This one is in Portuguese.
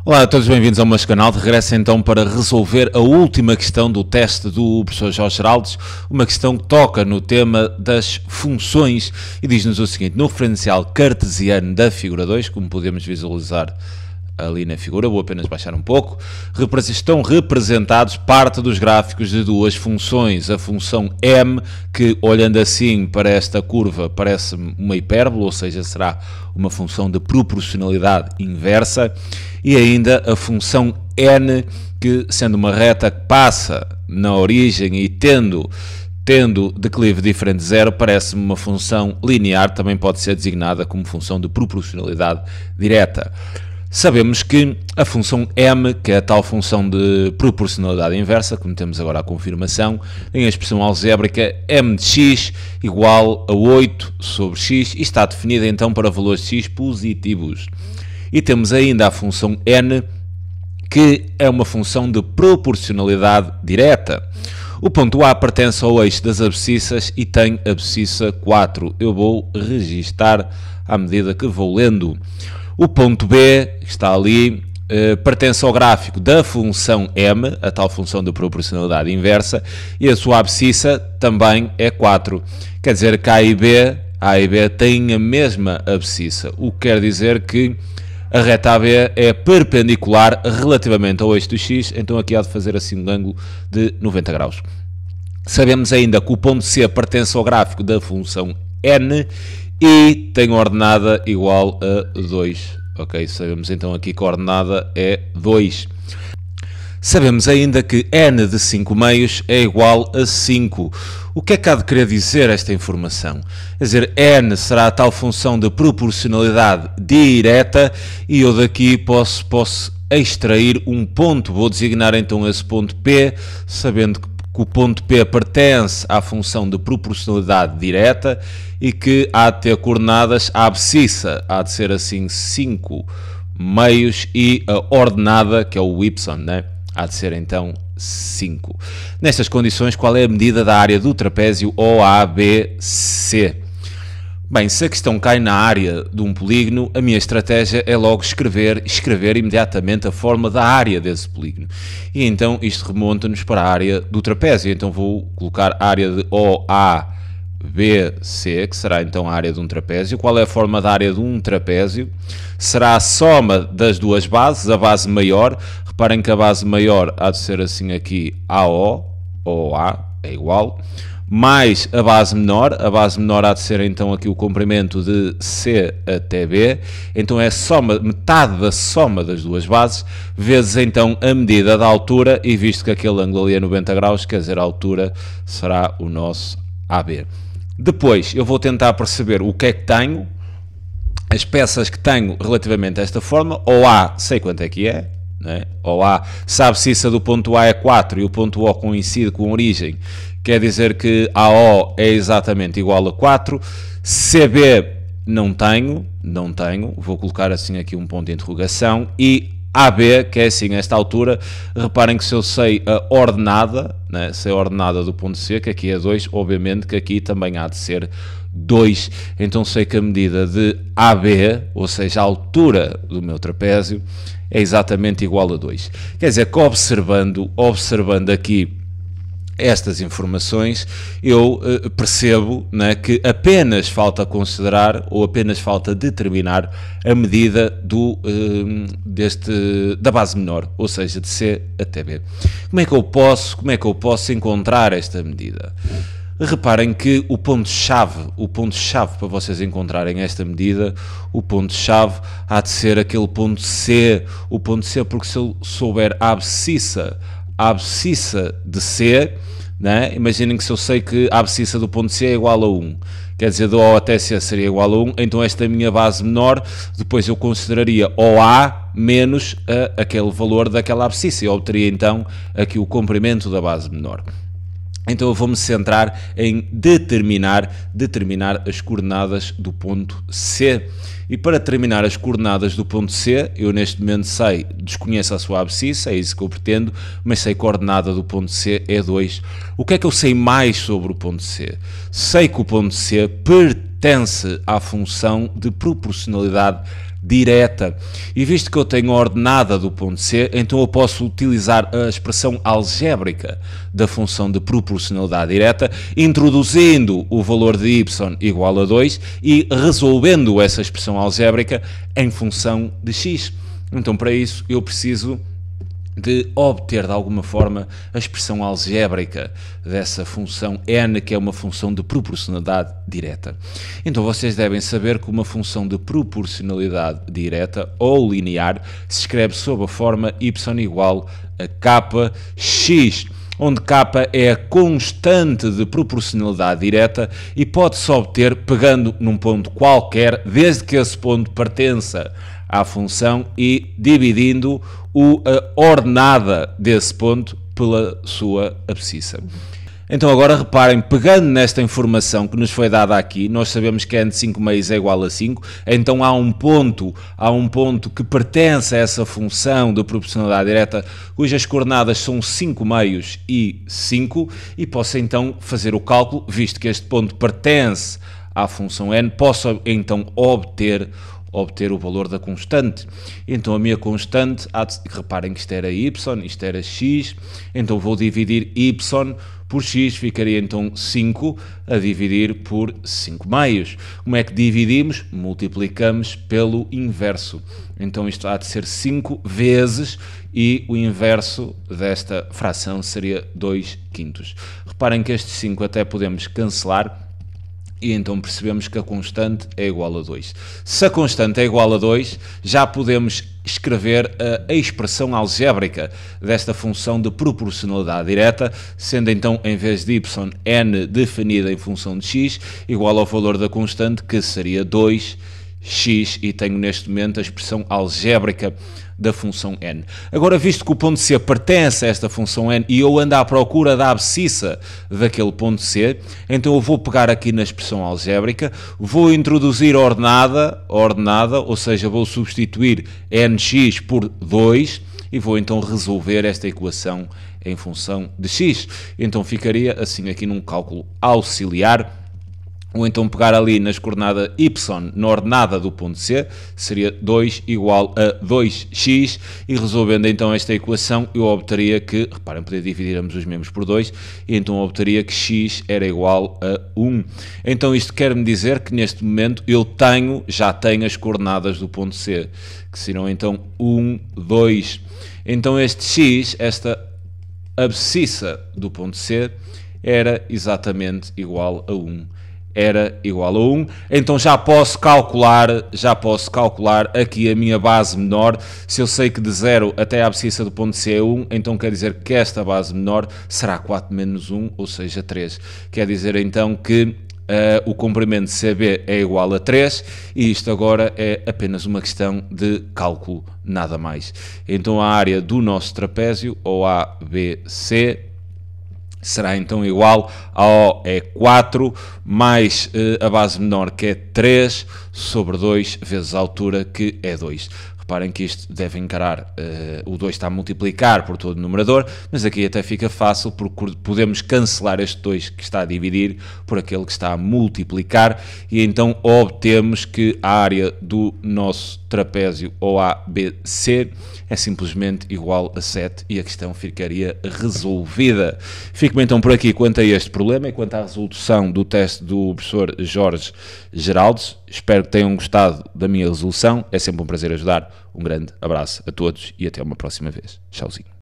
Olá a todos, bem-vindos ao meu canal. De regresso então para resolver a última questão do teste do professor Jorge Geraldes, uma questão que toca no tema das funções e diz-nos o seguinte: no referencial cartesiano da figura 2, como podemos visualizar ali na figura, vou apenas baixar um pouco, estão representados parte dos gráficos de duas funções, a função m, que olhando assim para esta curva parece uma hipérbole, ou seja, será uma função de proporcionalidade inversa, e ainda a função n, que sendo uma reta que passa na origem e tendo declive diferente de zero, parece-me uma função linear, também pode ser designada como função de proporcionalidade direta. Sabemos que a função m, que é a tal função de proporcionalidade inversa, como temos agora a confirmação, em a expressão algébrica m de x igual a 8 sobre x, e está definida então para valores de x positivos. E temos ainda a função n, que é uma função de proporcionalidade direta. O ponto A pertence ao eixo das abscissas e tem abscissa 4. Eu vou registar à medida que vou lendo. O ponto B, que está ali, pertence ao gráfico da função m, a tal função de proporcionalidade inversa, e a sua abscissa também é 4. Quer dizer que A e B têm a mesma abscissa, o que quer dizer que a reta AB é perpendicular relativamente ao eixo do x, então aqui há de fazer assim um ângulo de 90 graus. Sabemos ainda que o ponto C pertence ao gráfico da função n e tem ordenada igual a 2. Ok, sabemos então aqui que a ordenada é 2. Sabemos ainda que n de 5 meios é igual a 5. O que é que há de querer dizer esta informação? Quer dizer, n será a tal função de proporcionalidade direta e eu daqui posso extrair um ponto. Vou designar então esse ponto P, sabendo que o ponto P pertence à função de proporcionalidade direta e que há de ter coordenadas, a abscissa há de ser assim 5 meios e a ordenada, que é o y, né? Há de ser então 5. Nestas condições, qual é a medida da área do trapézio OABC? Bem, se a questão cai na área de um polígono, a minha estratégia é logo escrever imediatamente a forma da área desse polígono. E então isto remonta-nos para a área do trapézio. Então vou colocar a área de OABC, que será então a área de um trapézio. Qual é a forma da área de um trapézio? Será a soma das duas bases, a base maior. Reparem que a base maior há de ser assim aqui AO, ou A, é igual, mais a base menor há de ser então aqui o comprimento de C até B, então é metade da soma das duas bases, vezes então a medida da altura, e visto que aquele ângulo ali é 90 graus, quer dizer, a altura será o nosso AB. Depois eu vou tentar perceber o que é que tenho, as peças que tenho relativamente a esta forma. Ou A, sei quanto é que é, né? Ou A, se a abscissa do ponto A é 4 e o ponto O coincide com a origem, quer dizer que AO é exatamente igual a 4. CB não tenho, vou colocar assim aqui um ponto de interrogação. E AB, que é assim, esta altura, reparem que se eu sei a ordenada, né, sei a ordenada do ponto C, que aqui é 2, obviamente que aqui também há de ser 2. Então sei que a medida de AB, ou seja, a altura do meu trapézio, é exatamente igual a 2. Quer dizer que observando aqui estas informações, eu percebo, né, que apenas falta considerar ou apenas falta determinar a medida da base menor, ou seja, de C até B. Como é que eu posso encontrar esta medida? Reparem que o ponto-chave para vocês encontrarem esta medida, o ponto-chave há de ser aquele ponto C, porque se eu souber a abscissa de C, né? Imaginem que se eu sei que a abscissa do ponto C é igual a 1, quer dizer, do O até C seria igual a 1, então esta é a minha base menor, depois eu consideraria OA menos aquele valor daquela abscissa, e obteria então aqui o comprimento da base menor. Então eu vou-me centrar em determinar as coordenadas do ponto C. E para determinar as coordenadas do ponto C, eu neste momento desconheço a sua abscissa, é isso que eu pretendo, mas sei que a coordenada do ponto C é 2. O que é que eu sei mais sobre o ponto C? Sei que o ponto C pertence pertence à função de proporcionalidade direta. E visto que eu tenho a ordenada do ponto C, então eu posso utilizar a expressão algébrica da função de proporcionalidade direta, introduzindo o valor de y igual a 2 e resolvendo essa expressão algébrica em função de x. Então, para isso, eu preciso de obter de alguma forma a expressão algébrica dessa função n, que é uma função de proporcionalidade direta. Então vocês devem saber que uma função de proporcionalidade direta ou linear se escreve sob a forma y igual a kx, onde k é a constante de proporcionalidade direta e pode-se obter pegando num ponto qualquer, desde que esse ponto pertença à função e dividindo a ordenada desse ponto pela sua abscissa. Então agora reparem, pegando nesta informação que nos foi dada aqui, nós sabemos que n de 5 meios é igual a 5, então há um ponto que pertence a essa função de proporcionalidade direta, cujas coordenadas são 5 meios e 5, e posso então fazer o cálculo, visto que este ponto pertence à função n, posso então obter o valor da constante. Então a minha constante, reparem que isto era y, isto era x, então vou dividir y por x, ficaria então 5 a dividir por 5 meios. Como é que dividimos? Multiplicamos pelo inverso. Então isto há de ser 5 vezes e o inverso desta fração seria 2 quintos. Reparem que estes 5 até podemos cancelar, e então percebemos que a constante é igual a 2. Se a constante é igual a 2, já podemos escrever a expressão algébrica desta função de proporcionalidade direta, sendo então, em vez de y, n definida em função de x, igual ao valor da constante, que seria 2x, e tenho neste momento a expressão algébrica da função n. Agora, visto que o ponto C pertence a esta função n e eu ando à procura da abscissa daquele ponto C, então eu vou pegar aqui na expressão algébrica, vou introduzir a ordenada, ou seja, vou substituir nx por 2 e vou então resolver esta equação em função de x. Então ficaria assim aqui num cálculo auxiliar, ou então pegar ali nas coordenadas y na ordenada do ponto C, seria 2 igual a 2x, e resolvendo então esta equação, eu obteria que, reparem, poder dividir ambos os membros por 2, e então obteria que x era igual a 1. Então isto quer-me dizer que neste momento eu já tenho as coordenadas do ponto C, que serão então 1, 2. Então este x, esta abscissa do ponto C, era exatamente igual a 1. Era igual a 1, então já posso calcular aqui a minha base menor. Se eu sei que de 0 até a abscissa do ponto C é 1, então quer dizer que esta base menor será 4 menos 1, ou seja, 3. Quer dizer então que o comprimento CB é igual a 3, e isto agora é apenas uma questão de cálculo, nada mais. Então a área do nosso trapézio, ou ABC, será então igual a O é 4, mais a base menor, que é 3, sobre 2 vezes a altura, que é 2. Reparem que isto deve encarar, o 2 está a multiplicar por todo o numerador, mas aqui até fica fácil, porque podemos cancelar este 2 que está a dividir por aquele que está a multiplicar, e então obtemos que a área do nosso trapézio OABC é simplesmente igual a 7, e a questão ficaria resolvida. Fico então por aqui quanto a este problema e quanto à resolução do teste do professor Jorge Geraldes. Espero que tenham gostado da minha resolução. É sempre um prazer ajudar. Um grande abraço a todos e até uma próxima vez. Tchauzinho.